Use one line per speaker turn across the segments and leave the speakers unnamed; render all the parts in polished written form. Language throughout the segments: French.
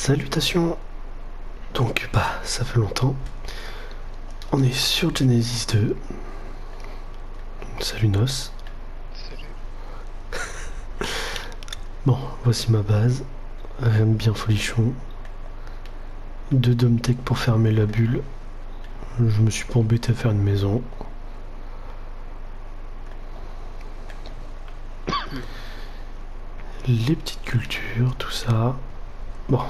Salutations. Donc ça fait longtemps. On est sur Genesis 2. Salut Nos.
Salut.
Bon, voici ma base. Rien de bien folichon. 2 Domtech pour fermer la bulle. Je me suis pas embêté à faire une maison. Les petites cultures, tout ça. Bon.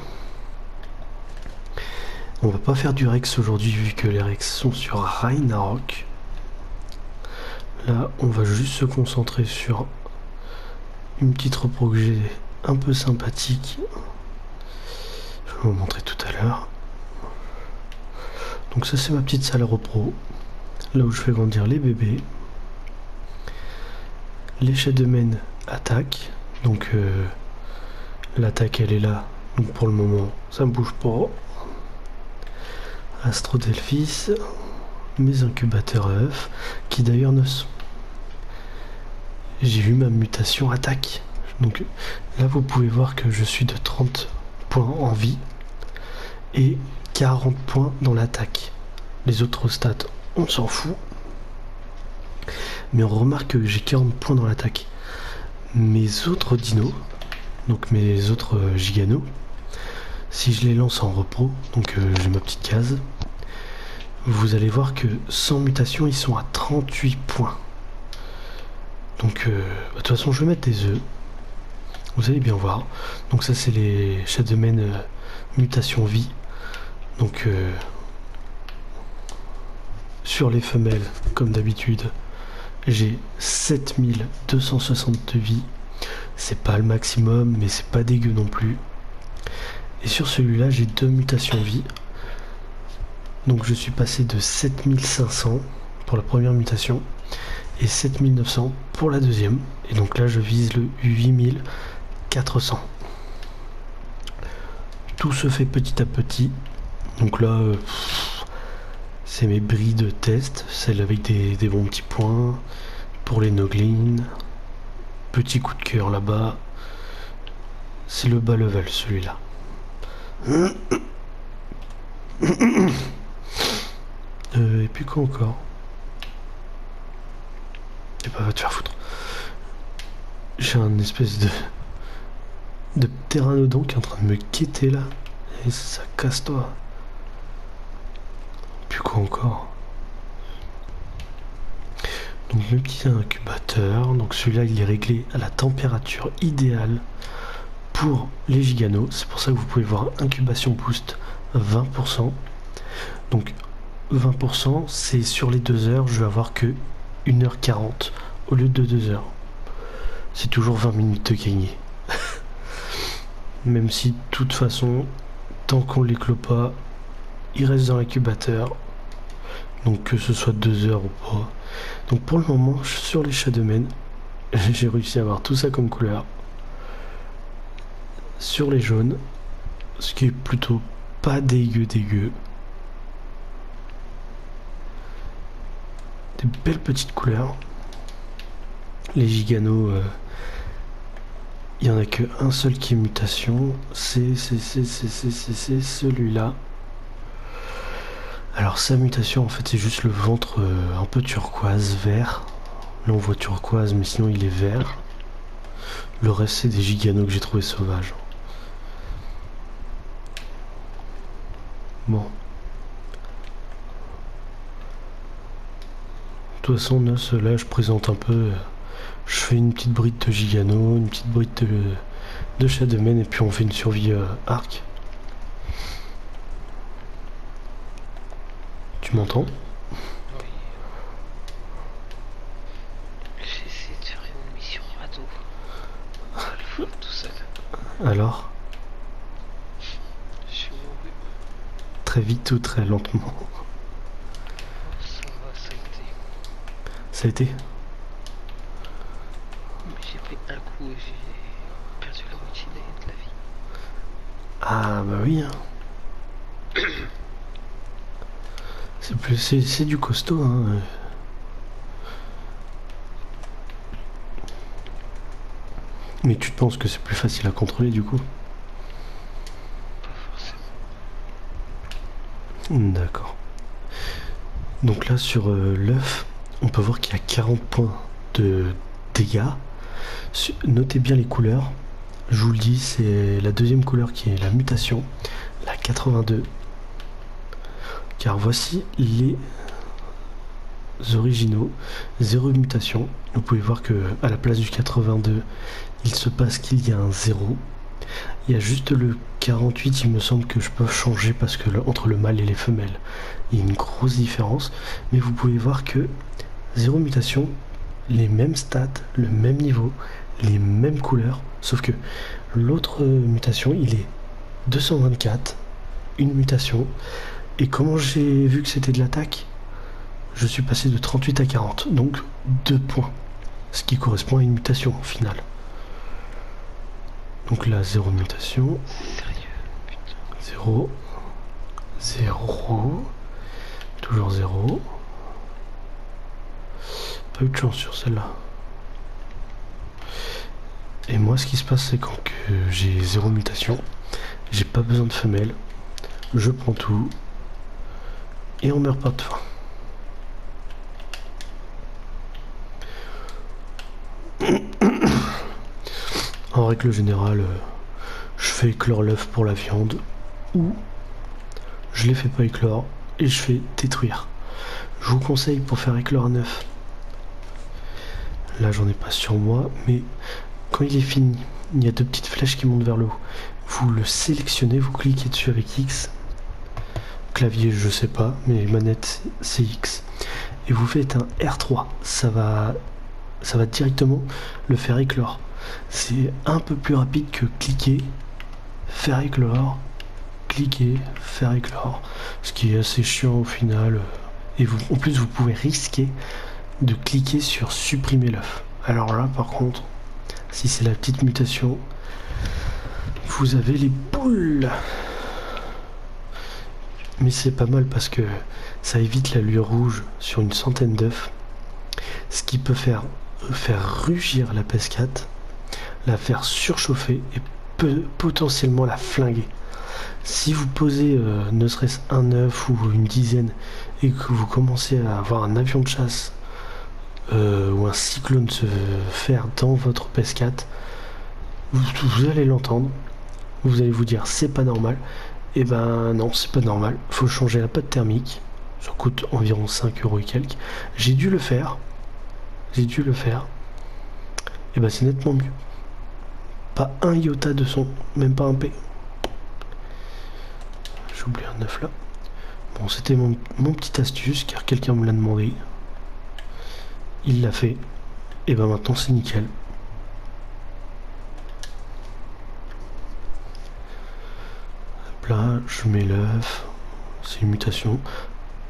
On va pas faire du Rex aujourd'hui vu que les Rex sont sur Ragnarok. Là, on va juste se concentrer sur une petite repro que j'ai un peu sympathique. Je vais vous montrer tout à l'heure. Donc ça c'est ma petite salle repro. Là où je fais grandir les bébés. Les Shadowmen attaquent. Donc l'attaque elle est là. Donc pour le moment ça ne bouge pas. Astrodelphis. Mes incubateurs œufs. Qui d'ailleurs ne sont... J'ai eu ma mutation attaque. Donc là vous pouvez voir que je suis de 30 points en vie et 40 points dans l'attaque. Les autres stats on s'en fout. Mais on remarque que j'ai 40 points dans l'attaque. Mes autres dinos, donc mes autres giganos, si je les lance en repro, donc j'ai ma petite case, vous allez voir que sans mutation ils sont à 38 points. Donc de toute façon je vais mettre des œufs. Vous allez bien voir. Donc ça c'est les Shadowmen mutation vie. Donc sur les femelles, comme d'habitude, j'ai 7260 de vie. C'est pas le maximum, mais c'est pas dégueu non plus. Et sur celui-là, j'ai 2 mutations vie. Donc je suis passé de 7500 pour la première mutation et 7900 pour la deuxième. Et donc là, je vise le 8400. Tout se fait petit à petit. Donc là, c'est mes brilles de test, celles avec des bons petits points. Pour les Noglin, petit coup de cœur là-bas. C'est le bas level celui-là. Et puis quoi encore? Et bah va te faire foutre. J'ai un espèce de pteranodon qui est en train de me quitter là. Et ça casse-toi. Puis quoi encore? Donc le petit incubateur, donc celui-là il est réglé à la température idéale pour les giganos. C'est pour ça que vous pouvez voir incubation boost 20%. Donc 20% c'est sur les 2 heures, je vais avoir que 1h40 au lieu de 2 heures. C'est toujours 20 minutes de gagner. Même si de toute façon, tant qu'on les clôt pas, ils restent dans l'incubateur. Donc que ce soit 2 heures ou pas. Donc pour le moment, sur les Shadowmen, j'ai réussi à avoir tout ça comme couleur. Sur les jaunes, ce qui est plutôt pas dégueu. Des belles petites couleurs. Les giganos, il y en a que un seul qui est mutation. C'est celui-là. Alors sa mutation en fait c'est juste le ventre un peu turquoise, vert. Là on voit turquoise mais sinon il est vert. Le reste c'est des giganos que j'ai trouvé sauvages. Bon. De toute façon là je présente un peu. Je fais une petite bride de gigano, une petite bride de Shadowmen et puis on fait une survie arc. Tu m'entends?
Oui. J'ai essayé de faire une mission radeau. Pas le faire tout seul.
Alors?
Je suis mouru.
Très vite ou très lentement?
Ça va, ça a été.
Ça a été?
Mais j'ai pris un coup et j'ai perdu la moitié de la vie.
Ah bah oui hein. C'est du costaud hein. Mais tu penses que c'est plus facile à contrôler du coup?
Pas
D'accord. Donc là sur l'œuf, on peut voir qu'il y a 40 points de dégâts. Notez bien les couleurs. Je vous le dis, c'est la deuxième couleur qui est la mutation, la 82. Car voici les originaux, 0 mutation. Vous pouvez voir que à la place du 82, il se passe qu'il y a un 0. Il y a juste le 48, il me semble que je peux changer parce que entre le mâle et les femelles, il y a une grosse différence. Mais vous pouvez voir que 0 mutation, les mêmes stats, le même niveau, les mêmes couleurs, sauf que l'autre mutation, il est 224, une mutation. Et comment j'ai vu que c'était de l'attaque, je suis passé de 38 à 40, donc 2 points, ce qui correspond à une mutation au final. Donc là, 0 mutation.
Sérieux, putain.
0. 0. Toujours 0. Pas eu de chance sur celle-là. Et moi, ce qui se passe, c'est quand j'ai 0 mutation, j'ai pas besoin de femelle, je prends tout, et on meurt pas de faim. En règle générale, je fais éclore l'œuf pour la viande, ou je les fais pas éclore et je fais détruire. Je vous conseille pour faire éclore un œuf. Là, j'en ai pas sur moi, mais quand il est fini, il y a 2 petites flèches qui montent vers le haut. Vous le sélectionnez, vous cliquez dessus avec X. Clavier, je sais pas, mais manette, c'est X. Et vous faites un R3. Ça va directement le faire éclore. C'est un peu plus rapide que cliquer, faire éclore, cliquer, faire éclore. Ce qui est assez chiant au final. Et en plus, vous pouvez risquer de cliquer sur supprimer l'œuf. Alors là, par contre, si c'est la petite mutation, vous avez les boules. Mais c'est pas mal parce que ça évite la lueur rouge sur une centaine d'œufs, ce qui peut faire rugir la PS4, la faire surchauffer et peut potentiellement la flinguer. Si vous posez ne serait-ce un œuf ou une dizaine et que vous commencez à avoir un avion de chasse ou un cyclone se faire dans votre PS4, vous allez l'entendre, vous allez vous dire c'est pas normal. Et ben non, c'est pas normal, faut changer la pâte thermique, ça coûte environ 5 € et quelques. J'ai dû le faire, et ben c'est nettement mieux. Pas un iota de son, même pas un P. J'ai oublié un œuf là. Bon, c'était mon petite astuce car quelqu'un me l'a demandé. Il l'a fait. Et ben maintenant c'est nickel. Hop là, je mets l'œuf. C'est une mutation.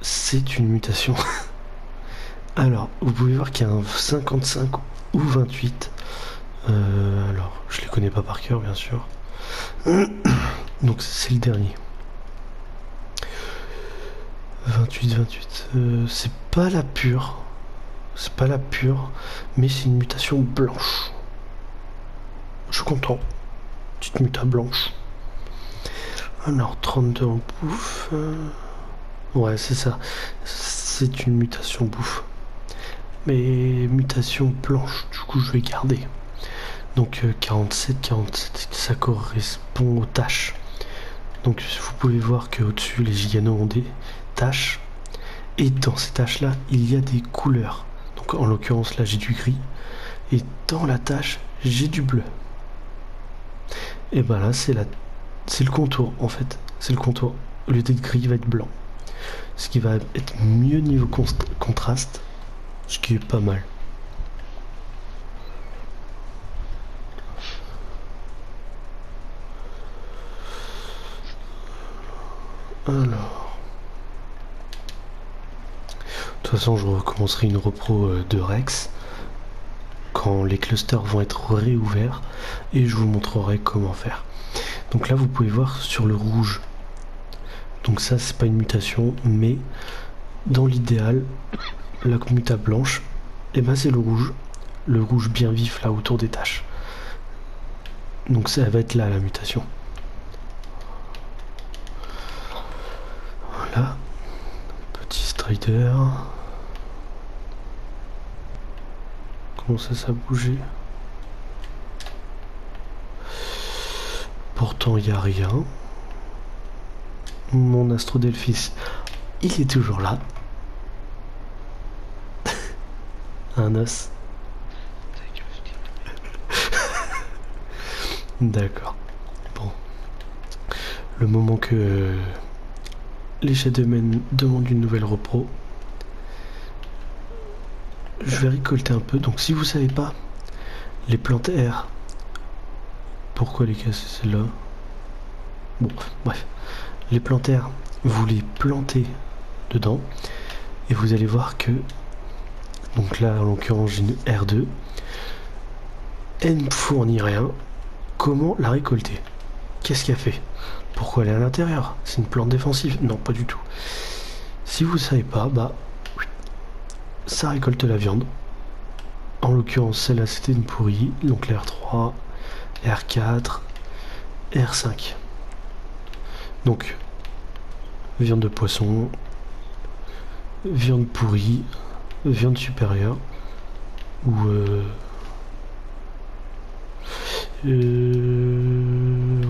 C'est une mutation. Alors, vous pouvez voir qu'il y a un 55 ou 28. Alors, je les connais pas par cœur, bien sûr. Donc, c'est le dernier. 28. C'est pas la pure. C'est pas la pure, mais c'est une mutation blanche. Je suis content. Petite muta blanche. Alors, 32 en bouffe. Ouais, c'est ça. C'est une mutation bouffe. Mais mutation blanche, du coup, je vais garder. Donc, 47, ça correspond aux tâches. Donc, vous pouvez voir qu'au-dessus, les giganos ont des tâches. Et dans ces tâches-là, il y a des couleurs. Donc, en l'occurrence, là, j'ai du gris. Et dans la tâche, j'ai du bleu. Et ben là, c'est le contour, en fait. C'est le contour. Au lieu d'être gris, il va être blanc. Ce qui va être mieux niveau contraste. Ce qui est pas mal. Alors. De toute façon, je recommencerai une repro de Rex quand les clusters vont être réouverts et je vous montrerai comment faire. Donc là, vous pouvez voir sur le rouge. Donc ça, c'est pas une mutation, mais dans l'idéal, la muta blanche, et ben c'est le rouge bien vif là autour des taches. Donc ça va être là la mutation. Voilà. leader. Comment ça a bougé? Pourtant il n'y a rien. Mon Astrodelphis, il est toujours là. Un os. D'accord. Bon. Le moment que les Shadowmen demandent une nouvelle repro, je vais récolter un peu. Donc si vous savez pas, les plantes R, pourquoi les casser celle-là? Bon, bref. Les plantes R, vous les plantez dedans et vous allez voir que, donc là en l'occurrence j'ai une R2, elle ne fournit rien. Comment la récolter? Qu'est-ce qu'elle fait? Pourquoi elle est à l'intérieur? C'est une plante défensive? Non, pas du tout. Si vous savez pas, bah ça récolte la viande. En l'occurrence celle-là c'était une pourrie, donc la R3, R4, R5. Donc viande de poisson, viande pourrie, viande supérieure ou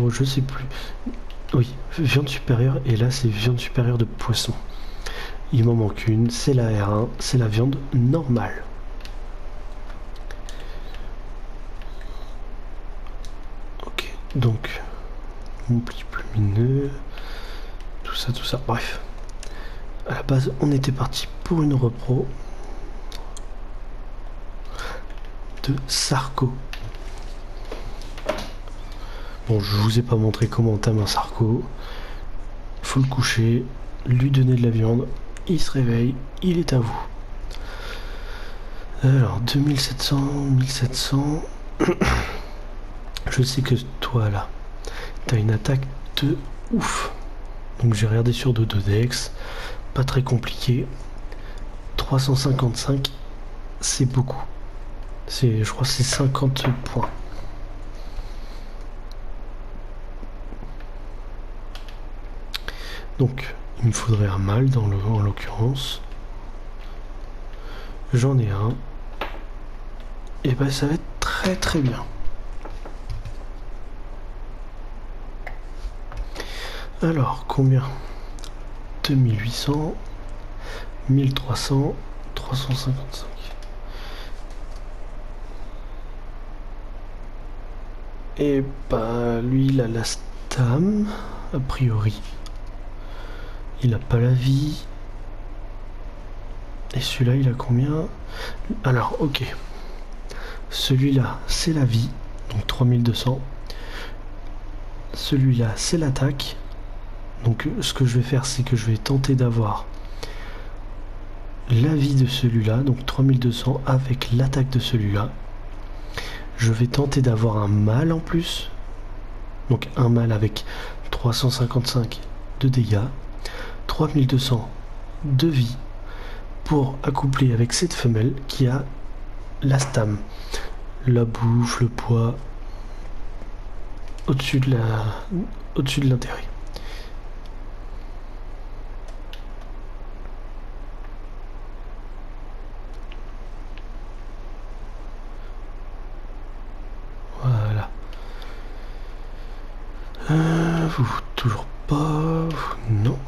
je sais plus. Oui, viande supérieure, et là c'est viande supérieure de poisson. Il m'en manque une, c'est la R1, c'est la viande normale. Ok, donc mon pli lumineux, tout ça, bref. À la base, on était parti pour une repro de Sarco. Bon, je vous ai pas montré comment on tame un Sarco. Faut le coucher, lui donner de la viande, il se réveille, il est à vous. Alors, 2700, 1700. Je sais que toi là, t'as une attaque de ouf. Donc j'ai regardé sur Dododex, pas très compliqué. 355, c'est beaucoup. Je crois que c'est 50 points. Donc il me faudrait un mâle en l'occurrence. J'en ai un. Et ben ça va être très très bien. Alors combien? 2800, 1300, 355. Et bah lui il a la stam, a priori. Il a pas la vie. Et celui-là il a combien? Alors ok. Celui-là c'est la vie, donc 3200. Celui-là c'est l'attaque. Donc ce que je vais faire, c'est que je vais tenter d'avoir la vie de celui-là, donc 3200 avec l'attaque de celui-là. Je vais tenter d'avoir un mâle en plus. Donc un mâle avec 355 de dégâts, 3200 de vie pour accoupler avec cette femelle qui a la la bouffe, le poids au-dessus de l'intérêt. Voilà. Vous, toujours pas. Non.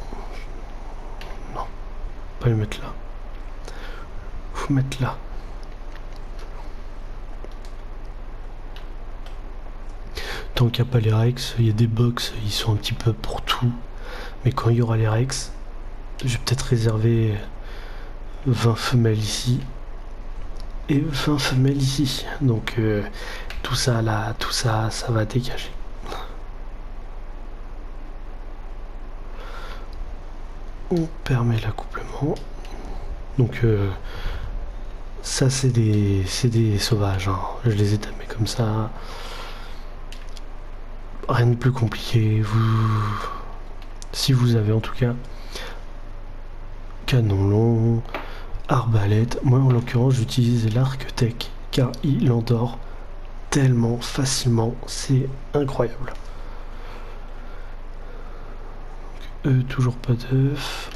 Non. Pas le mettre là. Faut mettre là. Tant qu'il n'y a pas les Rex, il y a des box, ils sont un petit peu pour tout. Mais quand il y aura les Rex, je vais peut-être réserver 20 femelles ici. Et 20 femelles ici. Donc tout ça là, tout ça, ça va dégager. On permet l'accouplement. Donc ça c'est des sauvages, hein. Je les ai tamés comme ça. Rien de plus compliqué. Si vous avez en tout cas canon long, arbalète, moi en l'occurrence j'utilise l'arc tech car il endort tellement facilement, c'est incroyable. Donc, toujours pas d'œuf.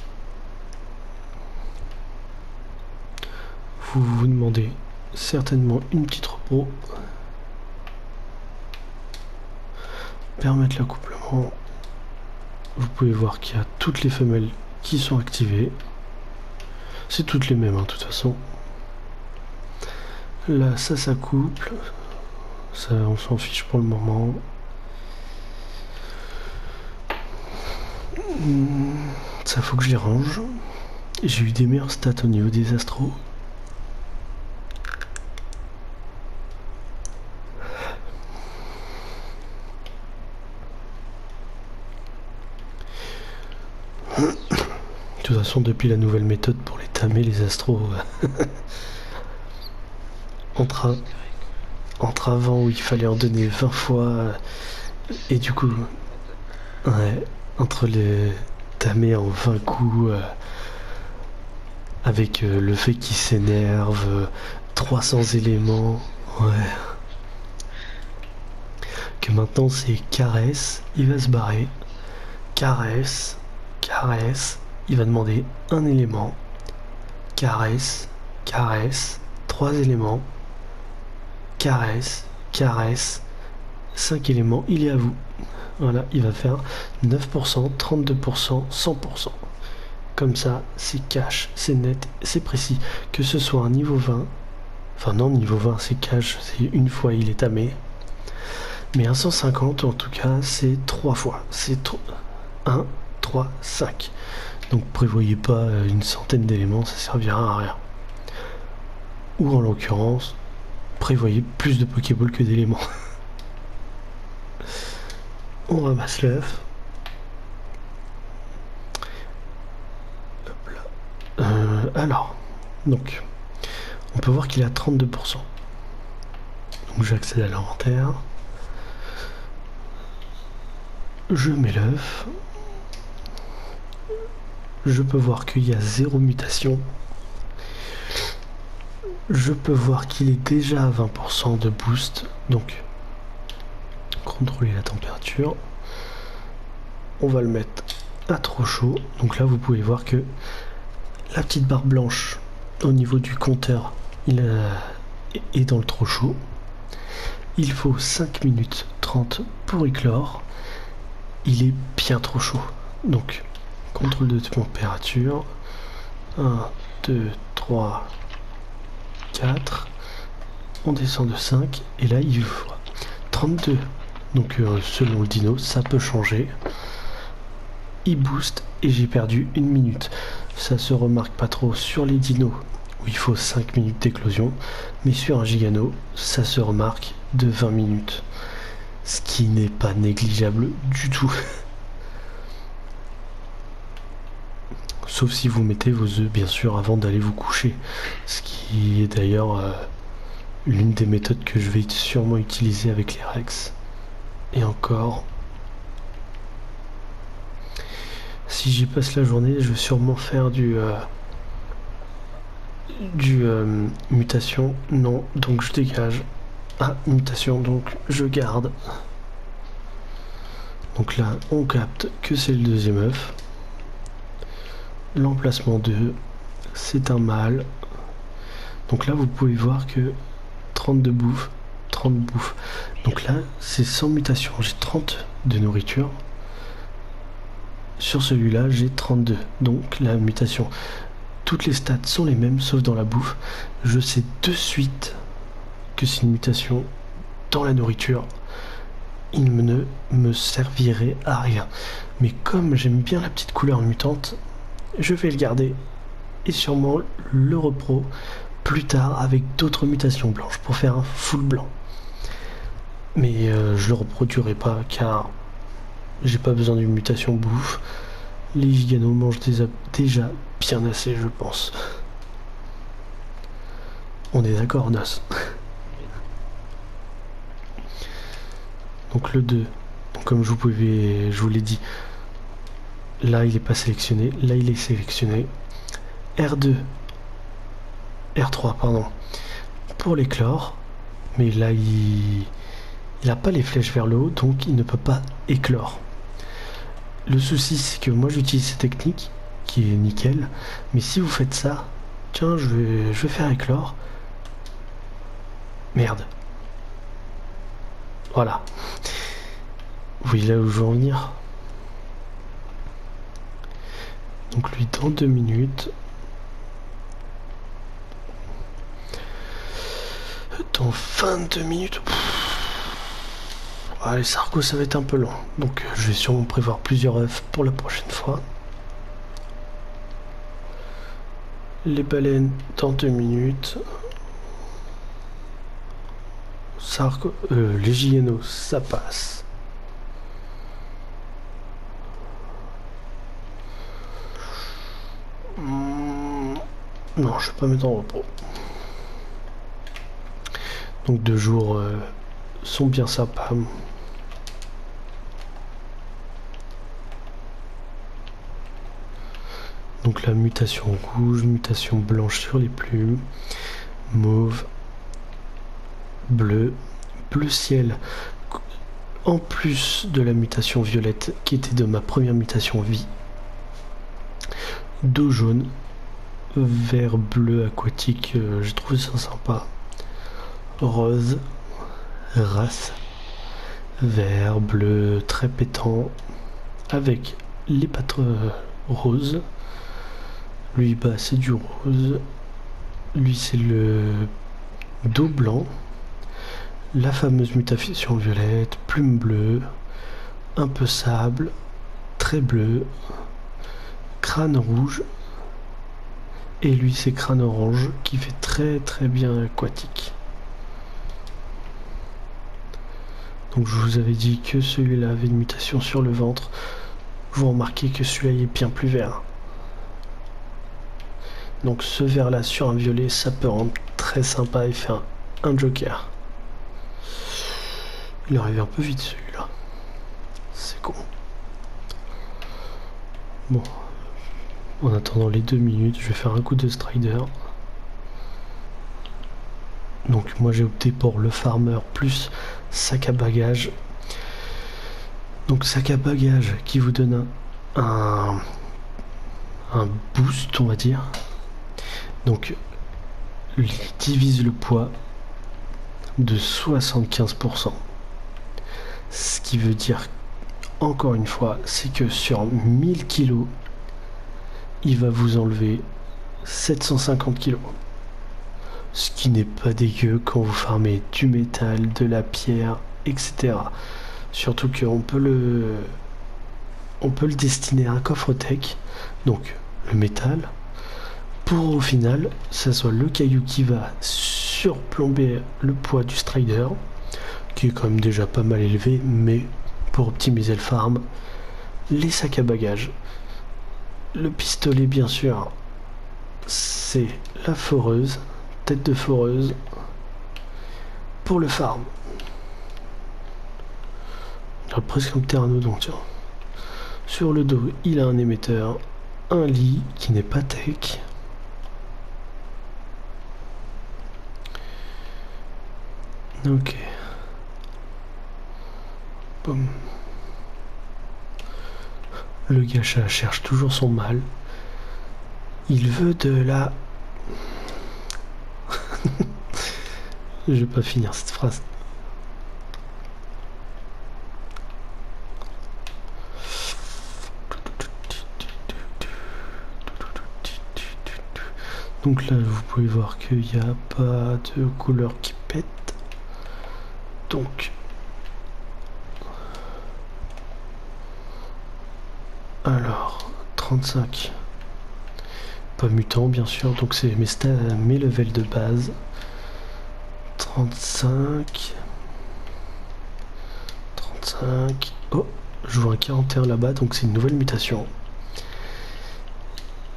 vous vous demandez certainement une petite repos. Permettre l'accouplement. Vous pouvez voir qu'il y a toutes les femelles qui sont activées. C'est toutes les mêmes, hein, de toute façon. Là, ça s'accouple. Ça, on s'en fiche pour le moment. Ça, faut que je les range. J'ai eu des meilleurs stats au niveau des astros. De toute façon, depuis la nouvelle méthode pour les tamer, les astros, entre avant où il fallait en donner 20 fois, et du coup, ouais, entre les tamer en 20 coups, avec le fait qu'il s'énerve, 300 éléments, ouais. Que maintenant c'est caresse, il va se barrer, caresse, il va demander un élément, caresse, 3 éléments, caresse, 5 éléments, il est à vous. Voilà, il va faire 9%, 32%, 100%. Comme ça, c'est cash, c'est net, c'est précis. Que ce soit un niveau 20, enfin non, niveau 20 c'est cash, c'est une fois il est tamé. Mais un 150 en tout cas, c'est 3 fois. C'est 1, 3, 5. Donc prévoyez pas une centaine d'éléments, ça servira à rien. Ou en l'occurrence, prévoyez plus de Pokéball que d'éléments. On ramasse l'œuf. Alors, donc, on peut voir qu'il est à 32%. Donc j'accède à l'inventaire. Je mets l'œuf. Je peux voir qu'il y a 0 mutation. Je peux voir qu'il est déjà à 20% de boost. Donc, contrôler la température. On va le mettre à trop chaud. Donc là, vous pouvez voir que la petite barre blanche au niveau du compteur, il est dans le trop chaud. Il faut 5 minutes 30 pour éclore. Il est bien trop chaud. Donc, contrôle de température. 1, 2, 3, 4. On descend de 5. Et là, il faut 32. Donc, selon le dino, ça peut changer. Il booste et j'ai perdu 1 minute. Ça se remarque pas trop sur les dinos où il faut 5 minutes d'éclosion. Mais sur un gigano, ça se remarque de 20 minutes. Ce qui n'est pas négligeable du tout. Sauf si vous mettez vos œufs, bien sûr, avant d'aller vous coucher. Ce qui est d'ailleurs l'une des méthodes que je vais sûrement utiliser avec les Rex. Et encore, si j'y passe la journée, je vais sûrement faire du mutation. Non, donc je dégage. Ah, mutation, donc je garde. Donc là, on capte que c'est le deuxième œuf. L'emplacement 2, c'est un mâle. Donc là, vous pouvez voir que 30 de bouffe, 30 bouffe. Donc là, c'est sans mutation. J'ai 30 de nourriture. Sur celui-là, j'ai 32. Donc la mutation. Toutes les stats sont les mêmes, sauf dans la bouffe. Je sais de suite que c'est une mutation dans la nourriture. Il ne me servirait à rien. Mais comme j'aime bien la petite couleur mutante, je vais le garder et sûrement le repro plus tard avec d'autres mutations blanches pour faire un full blanc. Mais je le reproduirai pas car j'ai pas besoin d'une mutation bouffe. Les giganos mangent déjà bien assez, je pense. On est d'accord, Nas? Donc le 2, donc comme je vous l'ai dit, là il est pas sélectionné, là il est sélectionné. R2, R3 pardon, pour l'éclore, mais là il n'a pas les flèches vers le haut, donc il ne peut pas éclore. Le souci c'est que moi j'utilise cette technique qui est nickel, mais si vous faites ça, Tiens, je vais faire éclore. Merde. Voilà. Vous voyez là où je veux en venir. Donc lui dans 2 minutes. Dans 22 minutes. Ah, les sargos ça va être un peu long. Donc je vais sûrement prévoir plusieurs œufs pour la prochaine fois. Les baleines dans 2 minutes. Les JNO ça passe. Non, je vais pas mettre en repos. Donc 2 jours sont bien sympas. Donc la mutation rouge, mutation blanche sur les plumes, mauve, bleu, bleu ciel. En plus de la mutation violette qui était de ma première mutation vie. Dos jaune, vert bleu aquatique, j'ai trouvé ça sympa. Rose, race, vert bleu très pétant avec les pattes roses. Lui bah c'est du rose. Lui c'est le dos blanc. La fameuse mutation violette, plume bleue, un peu sable, très bleu, crâne rouge. Et lui c'est crâne orange qui fait très très bien aquatique. Donc je vous avais dit que celui-là avait une mutation sur le ventre. Vous remarquez que celui-là est bien plus vert. Donc ce vert là sur un violet ça peut rendre très sympa et faire un joker. Il est arrivé un peu vite celui-là. C'est con. Bon. En attendant les 2 minutes, je vais faire un coup de strider. Donc moi j'ai opté pour le farmer plus sac à bagages. Donc sac à bagages qui vous donne un boost on va dire. Donc il divise le poids de 75%. Ce qui veut dire encore une fois c'est que sur 1000 kg il va vous enlever 750 kg. Ce qui n'est pas dégueu quand vous farmez du métal, de la pierre, etc. Surtout qu'on peut le destiner à un coffre-tech, donc le métal, pour au final, ça soit le caillou qui va surplomber le poids du strider, qui est quand même déjà pas mal élevé, mais pour optimiser le farm, les sacs à bagages, le pistolet bien sûr, c'est la foreuse, tête de foreuse, pour le farm. Il a presque un pteranodon, tiens. Sur le dos, il a un émetteur, un lit qui n'est pas tech. Ok. Boum. Le gacha cherche toujours son mal. Il veut de la... Je vais pas finir cette phrase. Donc là, vous pouvez voir qu'il n'y a pas de couleur qui pète. Donc, alors, 35. Pas mutant, bien sûr. Donc, c'est mes levels de base. 35. 35. Oh, je vois un 41 là-bas. Donc, c'est une nouvelle mutation.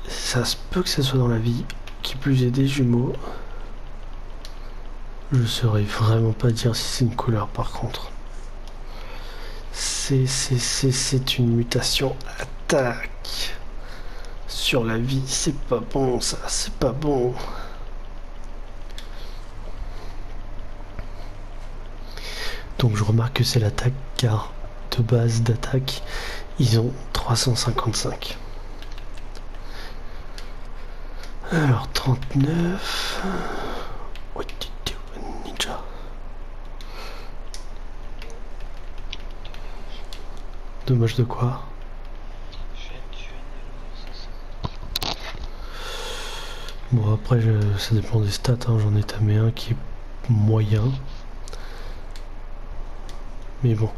Ça se peut que ça soit dans la vie. Qui plus est des jumeaux. Je saurais vraiment pas dire si c'est une couleur par contre. C'est une mutation attaque. Sur la vie, c'est pas bon ça, c'est pas bon. Donc je remarque que c'est l'attaque car de base d'attaque, ils ont 355. Alors 39. Ninja. Dommage de quoi?
Je viens de tuer un élément, ça.
Bon après ça dépend des stats, hein. J'en ai tamé un qui est moyen. Mais bon,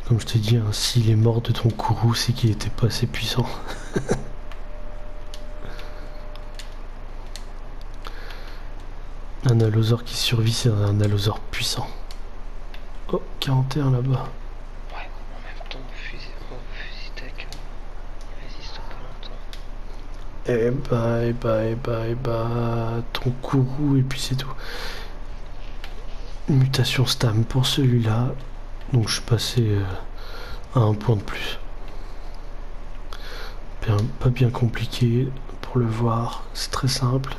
comme je te dis, hein, s'il est mort de ton courroux, c'est qu'il était pas assez puissant. Un allosaure qui survit, c'est un allosaure puissant. Oh, 41 là-bas.
Ouais, en même temps, mon fusil tech, il résiste pas longtemps.
Eh bah, ton courroux et puis c'est tout. Mutation stam pour celui-là. Donc je suis passé à un point de plus. Pas bien compliqué pour le voir, c'est très simple.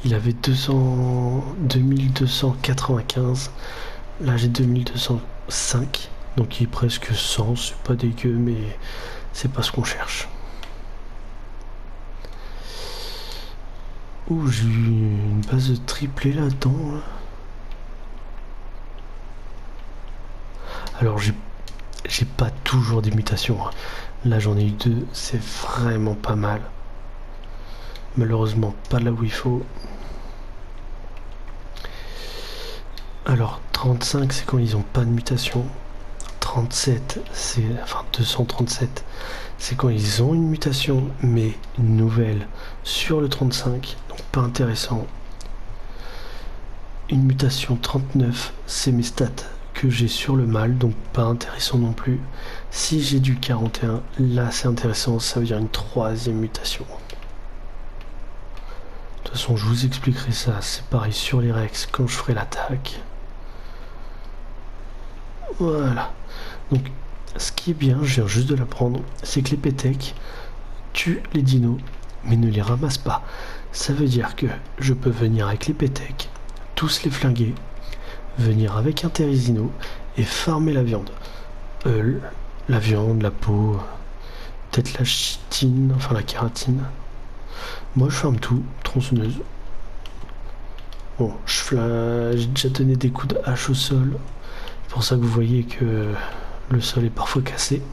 Il avait 2295, là j'ai 2205, donc il est presque 100, c'est pas dégueu, mais c'est pas ce qu'on cherche. Ouh, j'ai eu une base de triplé là-dedans. Là. Alors j'ai pas toujours des mutations. Hein. Là j'en ai eu 2, c'est vraiment pas mal. Malheureusement pas là où il faut. Alors 35 c'est quand ils ont pas de mutation. 37 c'est... Enfin 237 c'est quand ils ont une mutation mais une nouvelle sur le 35. Donc pas intéressant. Une mutation 39 c'est mes stats que j'ai sur le mâle, donc pas intéressant non plus. Si j'ai du 41, là c'est intéressant, ça veut dire une troisième mutation. De toute façon je vous expliquerai ça, c'est pareil sur les Rex quand je ferai l'attaque. Voilà. Donc ce qui est bien, je viens juste de l'apprendre, c'est que les Pétèques tuent les dinos, mais ne les ramassent pas. Ça veut dire que je peux venir avec les Pétèques, tous les flinguer, venir avec un Térézino et farmer la viande. La viande, la peau, peut-être la chitine, enfin la kératine. Moi je farme tout, tronçonneuse. Bon, j'ai déjà donné des coups de hache au sol. C'est pour ça que vous voyez que le sol est parfois cassé.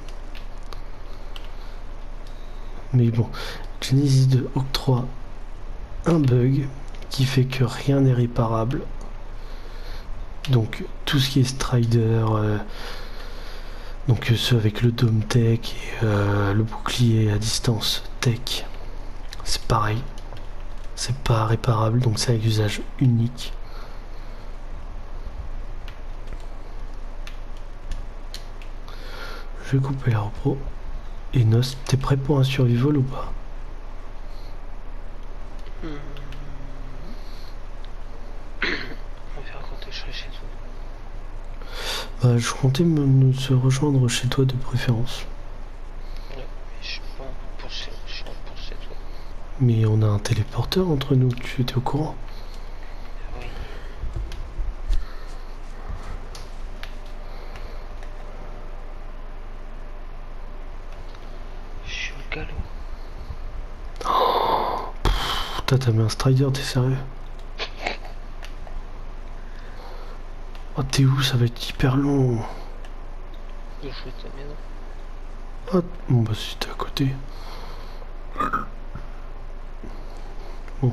Mais bon, Genesis 2 octroie un bug qui fait que rien n'est réparable. Donc tout ce qui est Strider, donc ceux avec le Dome Tech et le bouclier à distance Tech, c'est pareil. C'est pas réparable, donc c'est un usage unique. Je vais couper la repro. Et Nos, t'es prêt pour un survival ou pas?
On verra quand je serai chez toi.
Bah, je comptais se rejoindre chez toi de préférence.
Ouais, mais je suis pas pour chez toi.
Mais on a un téléporteur entre nous, tu étais au courant?
Oui. Je suis au galop.
Putain, t'as mis un Strider, t'es sérieux? Oh, t'es où? Ça va être hyper long.
Je vais ta maison.
Ah, bon bah si t'es à côté. Bon.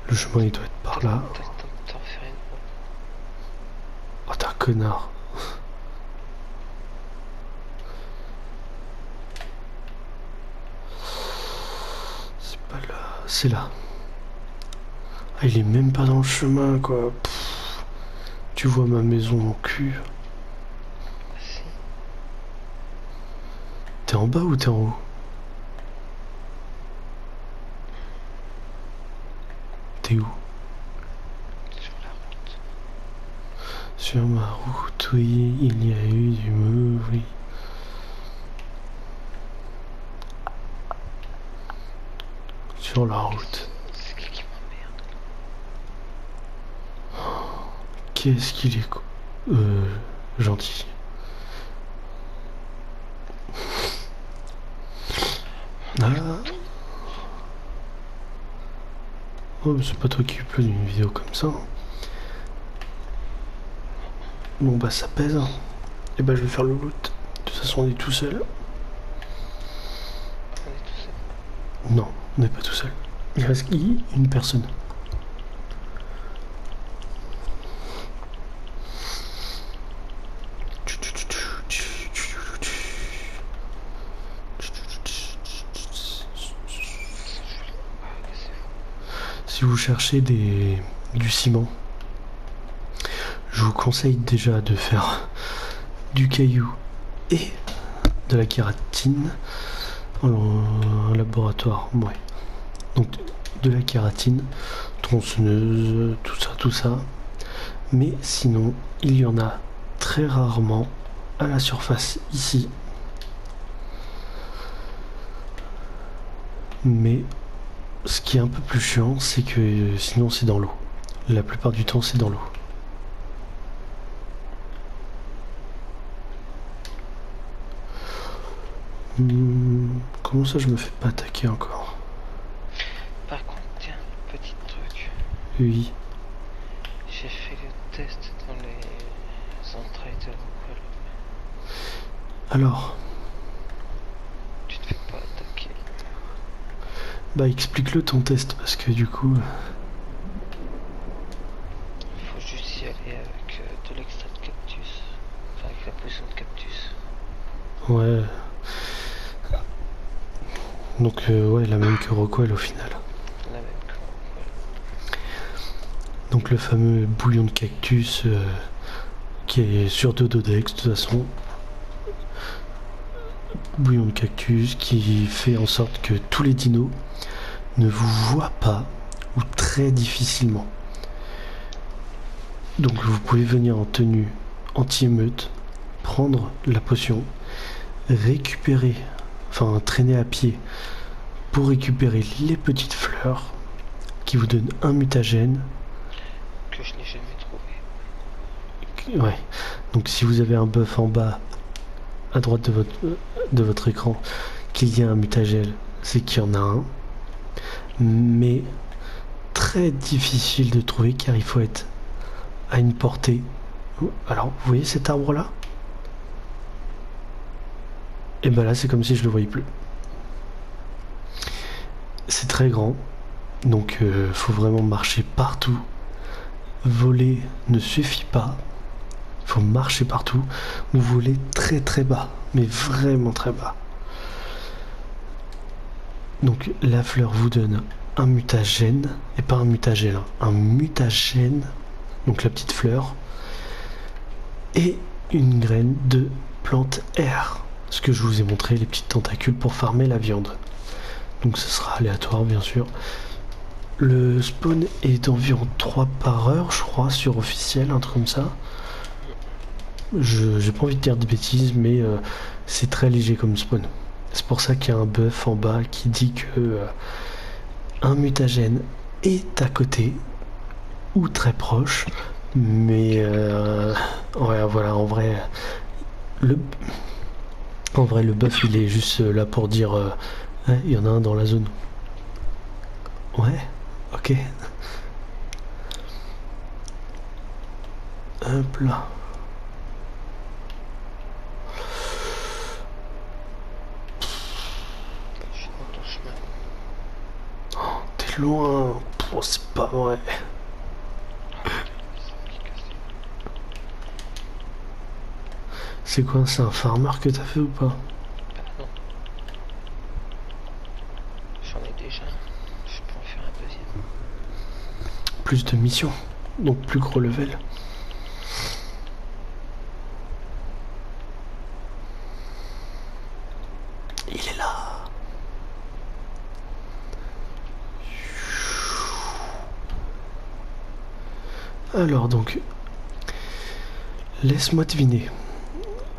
Le chemin il doit être par là.
T'en fais une.
Oh, t'es un connard. C'est pas là. C'est là. Ah, il est même pas dans le chemin quoi. Pff. Tu vois ma maison en cul.
Si.
T'es en bas ou t'es en haut? T'es où?
Sur la route.
Sur ma route, oui, il y a eu du oui. Sur la route.
C'est qui m'emmerde.
Qu'est-ce qu'il est gentil. Ah. Oh, mais c'est pas toi qui upload une vidéo comme ça. Bon bah ça pèse. Et bah je vais faire le loot. De toute façon on est tout seul.
On est tout seul.
Non, on n'est pas tout seul. Il reste une personne. Si vous cherchez du ciment, je vous conseille déjà de faire du caillou et de la kératine en laboratoire. Ouais. Donc de la kératine, tronçonneuse, tout ça. Mais sinon, il y en a très rarement à la surface ici. Mais ce qui est un peu plus chiant, c'est que sinon c'est dans l'eau. La plupart du temps, c'est dans l'eau. Comment ça, je me fais pas attaquer encore?
Par contre, tiens, petit truc.
Oui.
J'ai fait le test dans les entrailles de Rockwell.
Alors,
Tu te fais pas attaquer.
bah explique-le ton test, parce que du coup...
Faut juste y aller avec de l'extrait de cactus. Enfin, avec la potion de cactus.
Ouais. Donc, ouais, la même que Rockwell au final.
La même que Rockwell.
Donc le fameux bouillon de cactus qui est sur Dododex de toute façon. Bouillon de cactus qui fait en sorte que tous les dinos ne vous voient pas ou très difficilement. Donc vous pouvez venir en tenue anti-émeute, prendre la potion, récupérer, enfin traîner à pied pour récupérer les petites fleurs qui vous donnent un mutagène.
Que je n'ai jamais trouvé.
Ouais. Donc si vous avez un buff en bas à droite de votre écran qu'il y a un mutagel, c'est qu'il y en a un. Mais très difficile de trouver car il faut être à une portée. Alors, vous voyez cet arbre là? Et ben là c'est comme si je le voyais plus. C'est très grand, donc faut vraiment marcher partout. Voler ne suffit pas. Faut marcher partout ou voler très très bas, mais vraiment très bas. Donc la fleur vous donne un mutagène, et pas un mutagène, un mutagène, donc la petite fleur, et une graine de plante air. Ce que je vous ai montré, les petites tentacules pour farmer la viande. Donc ce sera aléatoire bien sûr. Le spawn est d'environ 3 par heure, je crois, sur officiel, un truc comme ça. J'ai pas envie de dire de bêtises, mais c'est très léger comme spawn. C'est pour ça qu'il y a un buff en bas qui dit que un mutagène est à côté ou très proche, mais ouais, voilà, en vrai le buff il est juste là pour dire hein, il y en a un dans la zone. Ouais, ok. Hop là.
Je suis dans ton chemin.
T'es loin. Oh, c'est pas vrai. C'est quoi, c'est un farmer que t'as fait ou pas?
Bah non. J'en ai déjà. Je peux en faire un deuxième.
Plus de missions, donc plus gros level. Il est là. Alors donc, laisse-moi deviner.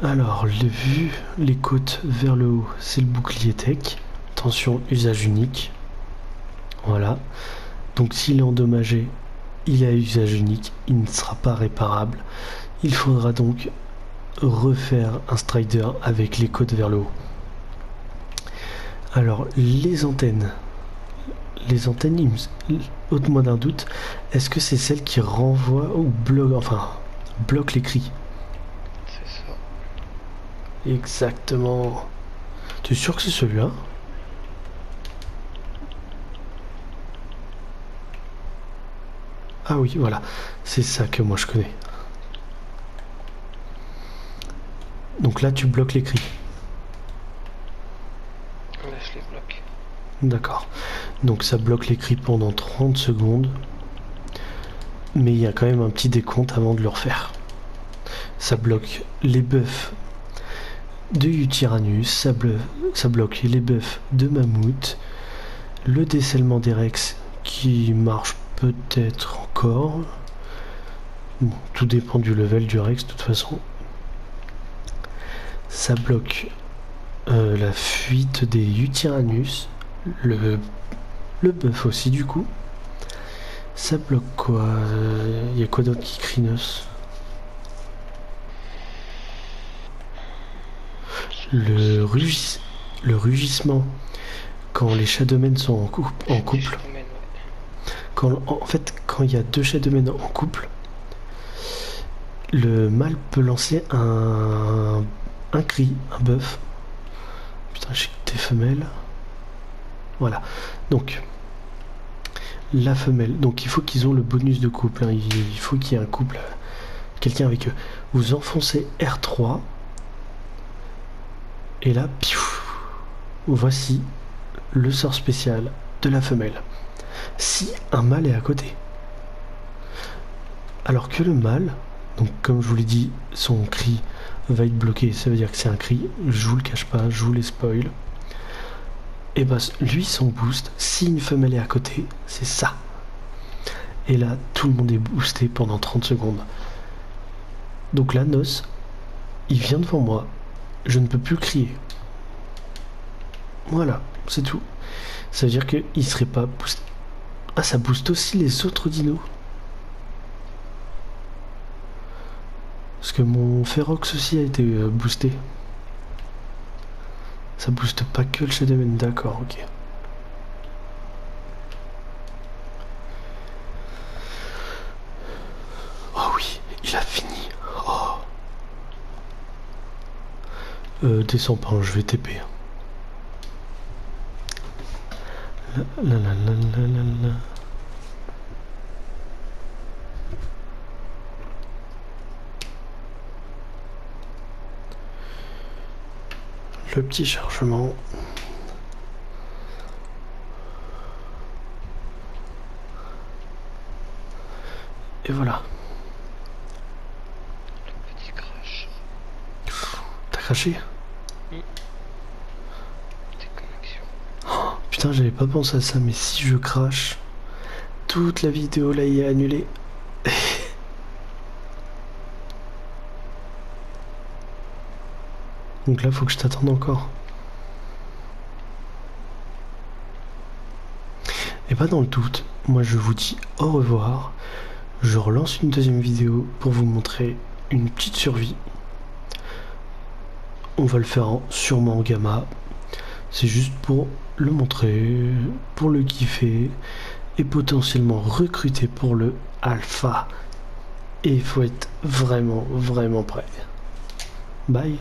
Alors, vu les côtes vers le haut, c'est le bouclier tech. Attention, usage unique. Voilà. Donc s'il est endommagé, il a usage unique, il ne sera pas réparable. Il faudra donc refaire un strider avec les côtes vers le haut. Alors les antennes, les antennes, ôte-moi d'un doute, est-ce que c'est celle qui renvoie ou bloque, enfin, bloque les cris?
C'est ça.
Exactement. Tu es sûr que c'est celui-là? Ah oui, voilà. C'est ça que moi je connais. Donc là, tu bloques les cris.
Là, je les bloque.
D'accord. Donc ça bloque les cris pendant 30 secondes. Mais il y a quand même un petit décompte avant de le refaire. Ça bloque les buffs de Yutyrannus, ça bloque les buffs de Mammouth, le décèlement des Rex qui marche peut-être encore. Bon, tout dépend du level du Rex de toute façon. Ça bloque la fuite des Yutyrannus, le buff aussi du coup. Ça bloque quoi? Y a quoi d'autre qui crinos? Le rugissement quand les Shadowmen sont en couple. En fait, quand il y a deux Shadowmen en couple, le mâle peut lancer un cri, un buff. Putain, j'ai que des femelles. Voilà. Donc, la femelle. Donc, il faut qu'ils ont le bonus de couple. Hein. Il faut qu'il y ait un couple, quelqu'un avec eux. Vous enfoncez R3. Et là, piouf, voici le sort spécial de la femelle. Si un mâle est à côté. Alors que le mâle, donc comme je vous l'ai dit, son cri va être bloqué. Ça veut dire que c'est un cri, je vous le cache pas, je vous les spoil. Et bah lui, son boost, si une femelle est à côté, c'est ça. Et là, tout le monde est boosté pendant 30 secondes. Donc là, Nos, il vient devant moi. Je ne peux plus crier. Voilà, c'est tout. Ça veut dire qu'il serait pas boosté. Ah, ça booste aussi les autres dinos. Parce que mon Ferox aussi a été boosté. Ça booste pas que le Shadowman, d'accord, ok. Oh oui, il a fini. Oh. Descends pas, je vais TP. La la la la la la. Le petit chargement. Et voilà.
Le petit crash.
T'as craché?
Déconnexion.
Oh, putain, j'avais pas pensé à ça, mais si je crache, toute la vidéo là y est annulée. Donc là, faut que je t'attende encore. Et pas dans le doute, moi je vous dis au revoir. Je relance une deuxième vidéo pour vous montrer une petite survie. On va le faire sûrement en gamma. C'est juste pour le montrer, pour le kiffer et potentiellement recruter pour le alpha. Et il faut être vraiment prêt. Bye.